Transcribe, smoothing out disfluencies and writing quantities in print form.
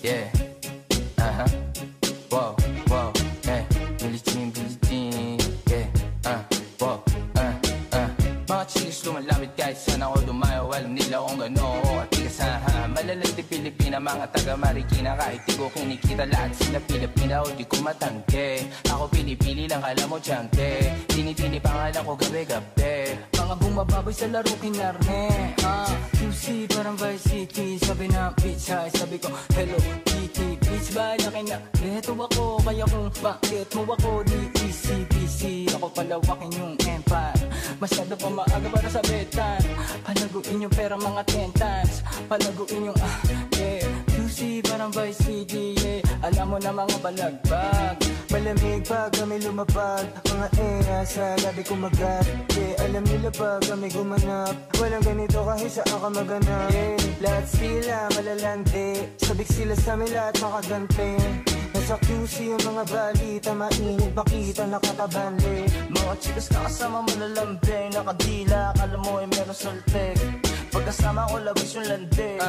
Yeah. Wow, wow, eh. Billie Jean, yeah. Wow, mga chicks lumalapit kahit saan ako dumayo. Alam nila kung gano'n ako katigasahan. Malalang di Pilipina, mga taga Marikina. Kahit di ko kinikita, lahat sila Pilipina o di ko matangke. Ako pili-pili lang, alam mo tiyangke. Tini-tini pangalan ko gabi-gabi. Mga bumababoy sa laro kinarne. QC parang Vice City. Sabi na bitch hi, sabi ko hello Kitty. Bitch ba laki na leto ako. Kaya kung bakit mo ako di easy-peasy. Ako palawakin yung empire. Masyado pa maaga para sa betan. Palaguin yung pera mga 10 times. Palaguin yung yeah. QC parang Vice City, yeah. Alam mo na mga balagbag. Malamig pag kami lumapag. Mga sa labi kumagat, yeah. Alam nila pag kami gumanap. Walang ganito kahit saan ka maganap, yeah. Lahat sila malalandi. Sabik sila sa amin lahat makagante. Nasa QC yung mga balita. Mainit makita nakakabanli. Mga chicas na kasama malalambing. Nakadila, akala mo ay meron saltek. Pagkasama ko labis yung lande.